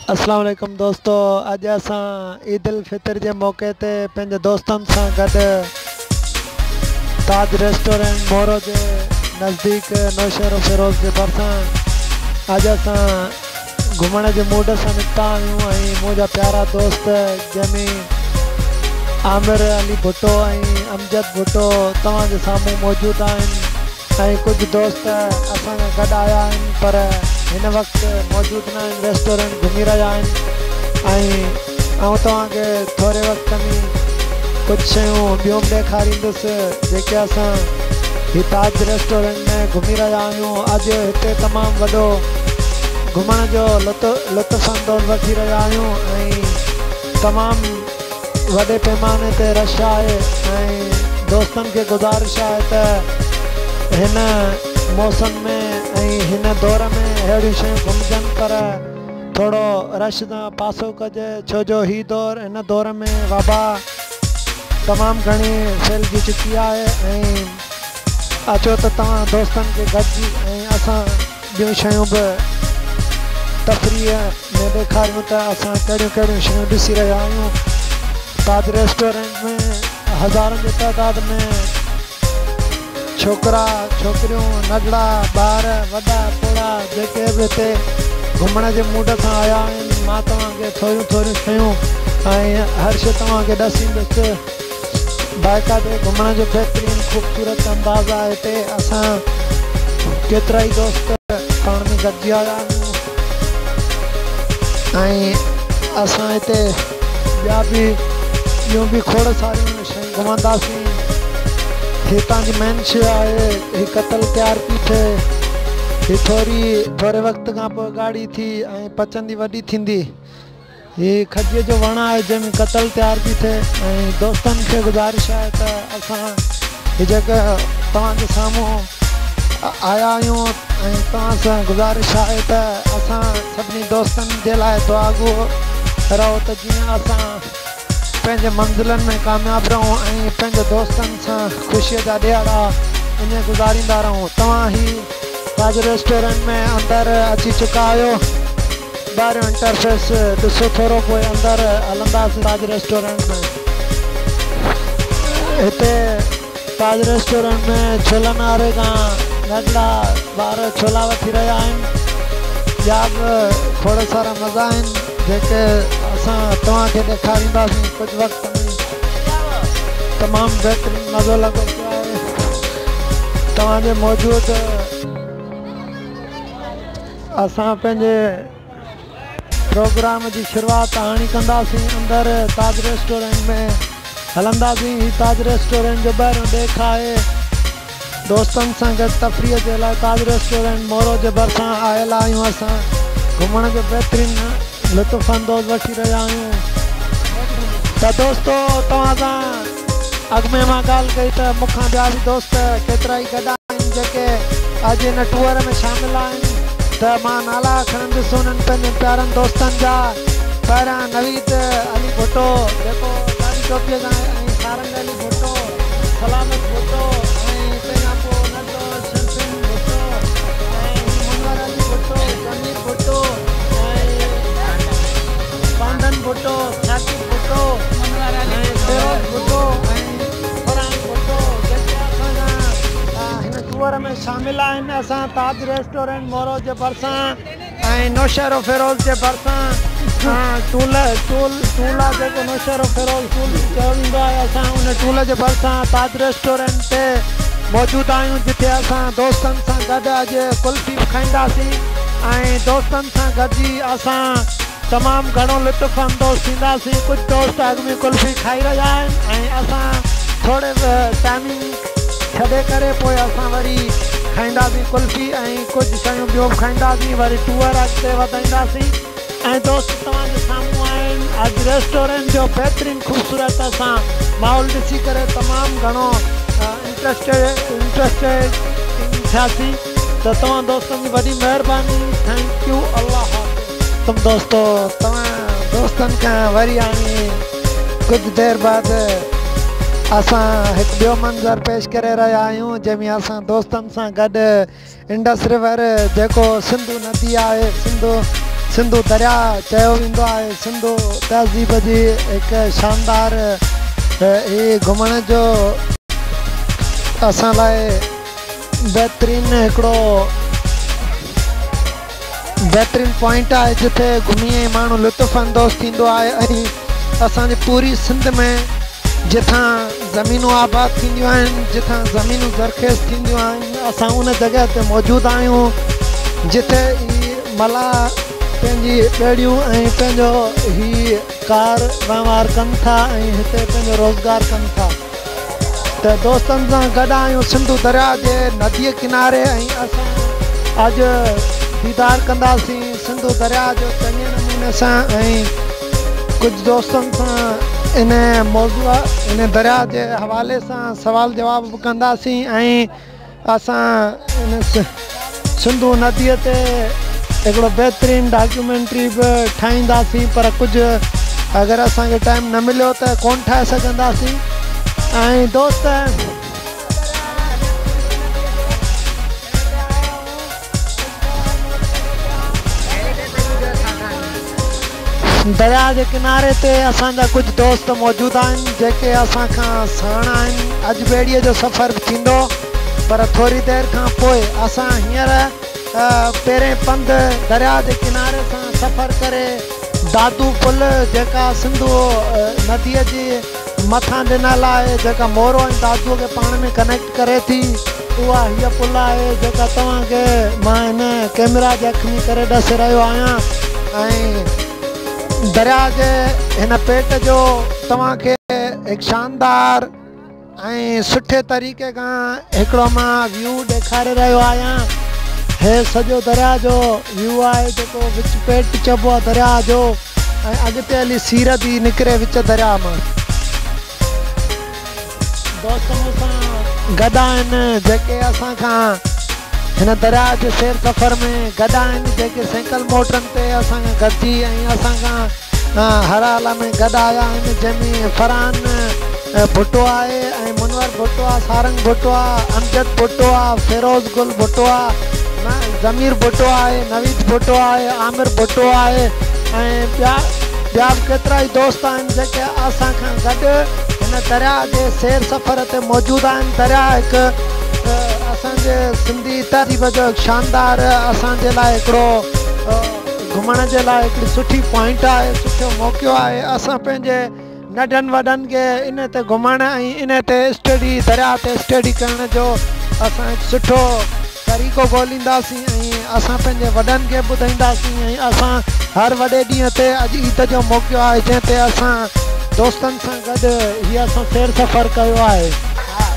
अस्सलाम वालेकुम दोस्तों। अज असां ईद उल फितर के मौके ते पंहिंजे दोस्तनि सां गॾु ताज रेस्टोरेंट मोरो के नज़दीक नौशहर फिरोज़ के भरिसां अज असां घुमण के मूड से निकिता आहियूं। मुंहिंजा प्यारा दोस्त जंहिंमें आमिर अली भुट्टो अमजद भुट्टो तव्हांजे साम्हूं मौजूद आहिनि। कुछ दोस्त असां गॾु आया आहिनि पर इन वक्त मौजूद न आहिनि, रेस्टोरेंट घुमी रहा तव्हांखे थोड़े वक्त में कुछ शयूं ॿियूं ॾेखारींदुसि जेके असां ही ताज रेस्टोरेंट में घुमी रहा आहियूं। अॼु हिते तमामु वॾो घुमण जो लुत्फ़ अंदोज़ वठी रहा आहियूं तमामु वॾे पैमाने ते रश आहे दोस्तनि खे गुज़ारिश आहे त हिन मौसम में हिन दौर में अहिड़ियूं शयूं घुमजनि पर थोड़ो रश सां पासो कजे, छो जो ही दौर हिन दौर में वबा तमामु घणी फैलिजी चुकी आहे। अचो त तव्हां दोस्तनि खे गॾिजी असां ॿियूं शयूं बि तफ़रीह में ॾेखारियूं त असां कहिड़ियूं कहिड़ियूं शयूं ॾिसी रहिया आहियूं। ताज रेस्टोरेंट में हज़ारनि जी तादाद में छोकरा छोकरियों नगड़ा बार वॾा पोड़ा जेके बि हिते घुमण जे मूड सां आया आहिनि। मां तव्हांखे थोरियूं शयूं हर शइ तव्हांखे ॾसींदुसि। बाक़ाइदे घुमण जो बहितरीनु ख़ूबसूरत अंदाज़ आहे। हिते असां केतिरा ई दोस्त पाण में गॾिजी आया आहियूं असां हिते ॿियूं बि खोड़ सारियूं शयूं घुमंदासीं। हितां जी मेन शइ आहे ही कतल तयार थी थिए, ही थोरे वक्त खां पोइ ॻाढ़ी थी पचंदी वॾी थींदी। ही खजीअ जो वण आहे जंहिंमें कतल तयार थी थिए दोस्तनि खे गुज़ारिश आहे त असां ही जॻह तव्हांजे साम्हूं आया आहियूं तव्हां सां गुज़ारिश आहे त असां सभिनी दोस्तनि जे लाइ दुआगो रहो त जीअं असां पंहिंजे मंज़िलनि में कामयाबु रहूं पंहिंजे दोस्तनि सां ख़ुशीअ जा ॾियारा इन गुज़ारींदा रहूं। तव्हां ही ताज रेस्टोरेंट में अंदरि अची चुका आहियो। ॿाहिरियों इंटरफेस ॾिसो थोरो पोइ अंदरि हलंदासीं ताज रेस्टोरेंट में। हिते ताज रेस्टोरेंट में छोलनि वारे खां नंढड़ा ॿार छोला वठी रहिया आहिनि। ॿिया बि खोड़ सारा मज़ा आहिनि जेके असां तव्हांखे ॾेखारींदासीं कुझु वक़्त में। तमामु बहितरीनु मज़ो लॻो पियो आहे तव्हांजे मौजूदु। असां पंहिंजे प्रोग्राम जी शुरूआति हाणे कंदासीं। अंदरि ताज रेस्टोरेंट में हलंदासीं। ही ताज रेस्टोरेंट जो ॿाहिरियों ॾेख आहे। दोस्तनि सां गॾु तफ़रीह जे लाइ ताज रेस्टोरेंट मोरो जे भरिसां आयल आहियूं। असां घुमण जो बहितरीनु लुत्फ़ अंदोज़ वठी रहिया आहियूं। त दोस्तो तव्हां सां अॻु में मां ॻाल्हि कई त मूंखां ॿिया बि दोस्त केतिरा ई गॾु आहिनि जेके अॼु हिन टूअर में शामिल आहिनि। त मां नाला खणंदुसि उन्हनि पंहिंजे प्यारनि दोस्तनि जा। पहिरियां नवीद अली भुट्टो जेको ॾाढी टोपीअ सां सारंग अली भुट्टो, सलामत भुट्टो तंहिंखां पोइ नंढो शमशेन भुट्टो मुनवर अली भुट्टो, जमीर भुट्टो पांडन भुट्टो, साकिब भुट्टो, फिरोज भुट्टो फरहान भुट्टो जेके असां हिन टूअर में शामिल आहिनि। असां ताज रेस्टोरेंट मोरो जे भरिसां नौशहर फिरोज़ जे भरिसां टूल आहे जेको नौशहर फिरोज़ टूल चयो वेंदो आहे। असां उन टूल जे भरिसां ताज रेस्टोरेंट ते मौजूदु आहियूं जिते असां दोस्तनि सां गॾु अॼु कुल्फ़ी बि खाईंदासीं दोस्तनि सां गॾिजी असां तमामु घणो लुत्फ़ अंदोज़ थींदासीं। कुझु दोस्त अॻु में कुल्फ़ी खाई रहिया आहिनि असां थोरे टाइमिंग छॾे करे पोइ असां वरी खाईंदासीं कुल्फ़ी कुझु शयूं ॿियूं बि खाईंदासीं। वरी टूअर अॻिते वधाईंदासीं दोस्त तव्हांजे साम्हूं आहिनि। अॼु रेस्टोरेंट जो बहितरीनु ख़ूबसूरत असां माहौल ॾिसी करे तमामु घणो इंट्रस्टेड थियासीं। त तव्हां दोस्तनि जी वॾी महिरबानी। Thank U. अल्लाह तुम दोस्तो तव्हां दोस्तनि खां वरी हाणे कुझु देरि बाद असां हिकु ॿियो मंज़र पेश करे रहिया आहियूं जंहिंमें असां दोस्तनि सां गॾु इंडस रिवर जेको सिंधु नदी आहे सिंधु सिंधु दरिया चयो वेंदो आहे। सिंधु तहज़ीब जी हिकु शानदार घुमण जो असां लाइ बहितरीन हिकिड़ो बहितरीन पॉइंट आहे जिथे घुमी माण्हू लुत्फ़ अंदोज़ थींदो आहे। ऐं असांजी पूरी सिंध में जिथां ज़मीनूं आबाद थींदियूं आहिनि, जिथां ज़मीनूं ज़रख़ेज़ थींदियूं आहिनि, असां उन जॻह ते मौजूदु आहियूं जिथे मला पंहिंजी ॿेड़ियूं ऐं पंहिंजो ही कार वहिंवार कनि था ऐं हिते पंहिंजो रोज़गार कनि था। त दोस्तनि सां गॾु आहियूं सिंधु दरिया जे नदीअ किनारे ऐं असां अॼु दीदार कंदासीं सिंधु दरिया जो चङे नमूने सां ऐं कुझु दोस्तनि सां इन मौज़ूअ इन दरिया जे हवाले सां सवाल जवाब बि कंदासीं ऐं असां इन सिंधु नदीअ ते हिकिड़ो बहितरीनु डॉक्यूमेंट्री बि ठाहींदासीं, पर कुझु अगरि असांखे टाइम न मिलियो त कोन ठाहे सघंदासीं। ऐं दोस्त दरिया जे किनारे ते असांजा कुझु दोस्त मौजूदु आहिनि जेके असांखां साण आहिनि। अॼु ॿेड़ीअ जो सफ़र बि थींदो, पर थोरी देरि खां पोइ असां हींअर पहिरें पंधु दरिया जे किनारे सां सफ़र करे दादू पुल जेका सिंधु नदीअ जी मथां ॾिनल आहे, जेका मोरो ऐं दादूअ खे पाण में कनेक्ट करे थी, उहा हीअ पुल आहे जेका तव्हांखे मां हिन कैमरा जे अख में करे ॾसे रहियो आहियां। ऐं दरिया जे हिन पेट जो तव्हांखे हिकु शानदार ऐं सुठे तरीक़े खां हिकिड़ो मां व्यू ॾेखारे रहियो आहियां। हे सॼो दरिया जो व्यू आहे जेको विच पेट चइबो आहे दरिया जो, ऐं अॻिते हली सीरत ई निकिरे विच दरिया मां। दोस्त मूंसां गॾु आहिनि जेके असांखां हिन दरिया जे सैर सफ़र में गॾु आहिनि, जेके साइकिल मोटरनि ते असांखां गॾिजी ऐं असांखां हर हाल में गॾु आया आहिनि, जंहिंमें फरहान भुट्टो आहे ऐं मुनवर भुट्टो आहे, सारंग भुट्टो आहे, अमजद भुट्टो आहे, फिरोज़ गुल भुट्टो आहे, ज़मीर भुट्टो आहे, नवीद भुट्टो आहे, आमिर भुट्टो आहे ऐं ॿिया बि केतिरा ई दोस्त आहिनि जेके असांखां गॾु हिन दरिया जे सैर सफ़र ते मौजूदु आहिनि। दरिया हिकु असांजे सिंधी तहज़ीब जो हिकु शानदार असांजे लाइ हिकिड़ो घुमण जे लाइ हिकिड़ी सुठी पॉइंट आहे, सुठो मौक़ो आहे। असां पंहिंजे नंढनि वॾनि खे इन ते घुमण ऐं इन ते स्टडी दरिया ते स्टडी करण जो असां हिकु सुठो तरीक़ो ॻोल्हींदासीं ऐं असां पंहिंजे वॾनि खे ॿुधाईंदासीं। ऐं असां हर वॾे ॾींहं ते अॼु ईद जो मौक़ो आहे जंहिं ते असां दोस्तनि सां गॾु हीअ असां सैर सफ़र कयो आहे।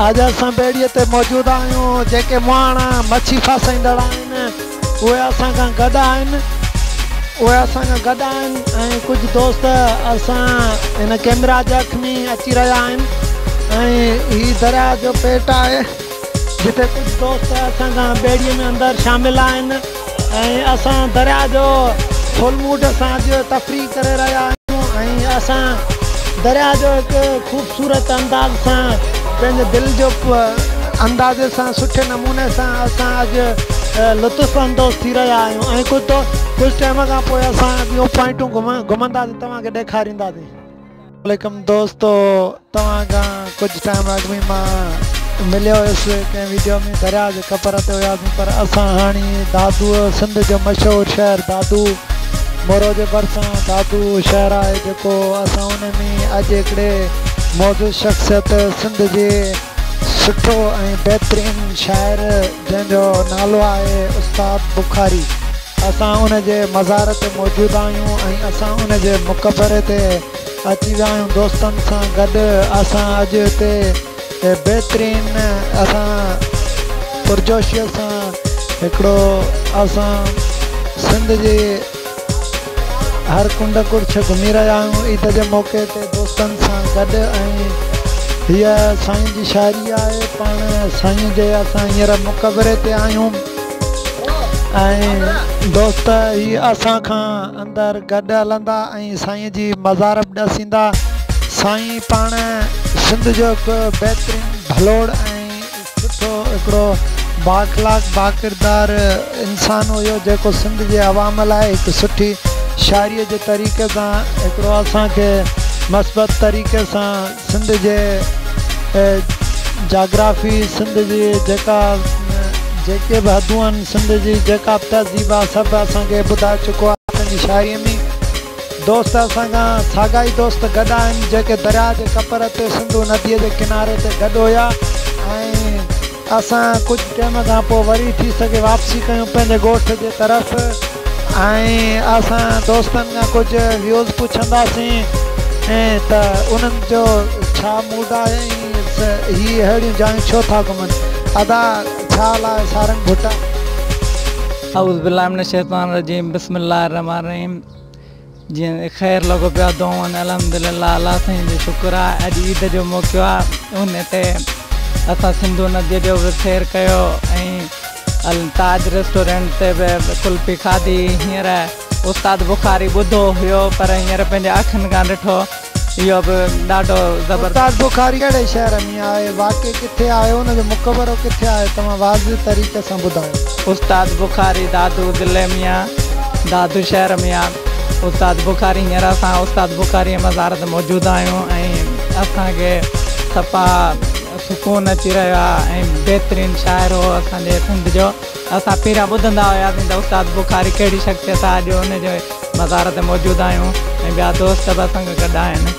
अॼु असां ॿेड़ीअ ते मौजूदु आहियूं, जेके मुहाणा मच्छी फासाईंदड़ आहिनि उहे असांखां गॾु आहिनि, ऐं कुझु दोस्त असां हिन कैमरा जे अख में अची रहिया आहिनि। ऐं हीअ दरिया जो पेट आहे जिते कुझु दोस्त असांखां ॿेड़ीअ में अंदरि शामिल आहिनि ऐं असां दरिया जो फुल मूड सां अॼु तफ़री करे रहिया आहियूं। ऐं असां दरिया जो हिकु ख़ूबसूरत अंदाज़ सां पंहिंजे दिलि जो अंदाज़े सां सुठे नमूने सां असां अॼु लुत्फ़ अंदोज़ थी रहिया आहियूं। ऐं कुझु टाइम खां पोइ असां ॿियूं पॉइंटूं घुमंदासीं, तव्हांखे ॾेखारींदासीं। वालेकुम दोस्तो, तव्हांखां कुझु टाइम अॻु में मां मिलियो हुयुसि कंहिं वीडियो में, दरिया जे ख़बर ते हुयासीं, पर असां हाणे दादूअ सिंध जो मशहूरु शहरु दादू मोरो जे भरिसां दादू शहरु आहे जेको असां उन में अॼु हिकिड़े मौजूदु शख़्सियत सिंध जे सुठो ऐं बहितरीनु शाइर जंहिंजो नालो आहे उस्ताद बुखारी, असां उन जे मज़ार ते मौजूदु आहियूं ऐं असां उन जे मक़बरे ते अची विया आहियूं दोस्तनि सां गॾु। असां अॼु हिते बहितरीनु असां पुरजोशीअ सां हिकिड़ो असां सिंध जे हर कुंड कुर्छ घुमी रहिया आहियूं ईद जे मौक़े ते दोस्तनि सां गॾु। ऐं हीअ साईं जी शाइरी आहे, पाण साईं जे असां हींअर मक़बरे ते आहियूं ऐं दोस्त हीअ असांखां अंदरि गॾु हलंदा ऐं साईं जी मज़ार बि ॾसींदा। साईं पाण सिंध जो हिकु बहितरीनु भलोड़ ऐं सुठो हिकिड़ो बाखलाक बाकिरदार इंसान हुयो जेको सिंध जे अवाम लाइ हिकु सुठी शाइरीअ जे तरीक़े सां हिकिड़ो असांखे मस्बत तरीक़े सां सिंध जे जाग्राफी सिंध जी जेके बि हदूं आहिनि सिंध जी जेका बि तहज़ीब आहे सभु असांखे ॿुधाए चुको आहे पंहिंजी शाइरीअ में। दोस्त असांखां साॻाई दोस्त गॾु आहिनि जेके दरिया जे कपर ते सिंधू नदीअ जे किनारे ते गॾु हुया ऐं असां कुझु टाइम खां पोइ वरी थी सघे वापसी कयूं पंहिंजे ॻोठ जे तरफ़ ऐं असां दोस्तनि खां कुझु व्यूज़ पुछंदासीं ऐं त उन्हनि जो छा मूड आहे ऐं हीअ अहिड़ियूं जायूं छो था घुमनि। अदा छा हाल आहे सारंग भुट्टा? औज़ बिल्लाहि मिनश शैतानिर रजीम बिस्मिल्लाहिर रहमानिर रहीम। जीअं ख़ैर लॻो पिया दुआऊं अल्हम्दुलिल्लाह अल्लाह साईं जो शुक्र आहे। अॼु ईद जो मौक़ो आहे उन ते असां सिंधू नदीअ जो बि सैर कयो ऐं ताज रेस्टोरेंट ते बि कुल्फी खाधी। हींअर उस्ताद बुखारी ॿुधो हुयो पर हींअर पंहिंजे अखियुनि खां ॾिठो इहो बि ॾाढो ज़बरदस्त। उस्ताद बुखारी कहिड़े शहर में आहे वाक़ई किथे आहे उनजो मुक़बरो किथे आहे तव्हां वाज़िह तरीक़े सां ॿुधायो। उस्ताद बुखारी दादू ज़िले में आहे दादू शहर में आहे। उस्ताद बुखारी हींअर असां उस्ताद बुखारीअ मज़ार ते मौजूदु आहियूं ऐं असांखे सफ़ा सुकून अची रहियो आहे ऐं बहितरीनु शाइर हो असांजे सिंध जो। असां पहिरियां ॿुधंदा हुआसीं त उस्ताद बुखारी कहिड़ी शख़्सियत आहे। अॼु हुनजे मज़ार ते मौजूदु आहियूं ऐं ॿिया दोस्त बि असांखे गॾु आहिनि।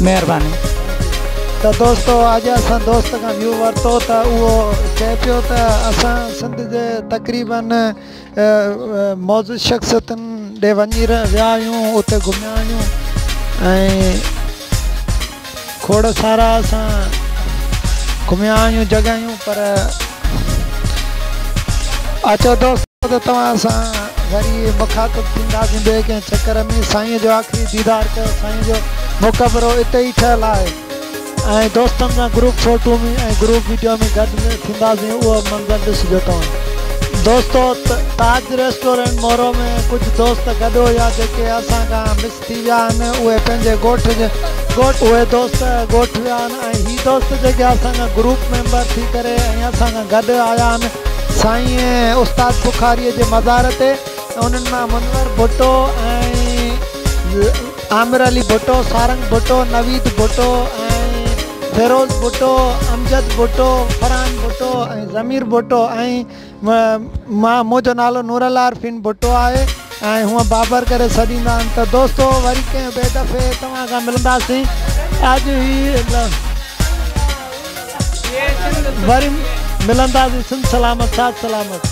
महिरबानी। त दोस्तो अॼु असां दोस्त खां व्यू वरितो त उहो चए पियो त असां सिंध जे तक़रीबन मौजूदु शख़्सियतुनि ॾे वञी विया आहियूं उते घुमिया आहियूं ऐं खोड़ सारा असां घुमिया आहियूं जॻहियूं पर अचो दोस्त त तव्हां सां वरी मुखातिब थींदासीं ॿिए कंहिं चकर में। साईं जो आख़िरी दीदार कयो साईं जो मुक़बरो हिते ई ठहियलु आहे ऐं दोस्तनि सां ग्रुप फ़ोटो में ऐं ग्रुप वीडियो में गॾु थींदासीं उहो मंज़र ॾिसिजो तव्हां। दोस्तो ताज रेस्टोरेंट मोरो में कुछ दोस्त गॾु हुया जेके असां खां मिस थी विया आहिनि उहे पंहिंजे उहे दोस्त ॻोठ विया आहिनि ऐं हीअ दोस्त जेके असां खां ग्रुप मेंबर थी करे ऐं असां खां गॾु आया आहिनि साईं उस्ताद बुखारीअ जे मज़ार ते। उन्हनि मां मुनवर भुट्टो ऐं आमिर अली भुट्टो सारंग भुट्टो नवीद भुट्टो ऐं फिरोज़ भुट्टो अमजद भुट्टो फरहान भुट्टो ऐं ज़मीर भुट्टो ऐं मुंहिंजो नालो नूरल आरफीन भुट्टो आहे ऐं हूअं बाबर करे सॾींदा आहिनि। त दोस्तो वरी कंहिं ॿिए दफ़े तव्हां खां मिलंदासीं। अॼु ई वरी मिलंदासीं। सिंध सलामत साथ सलामत।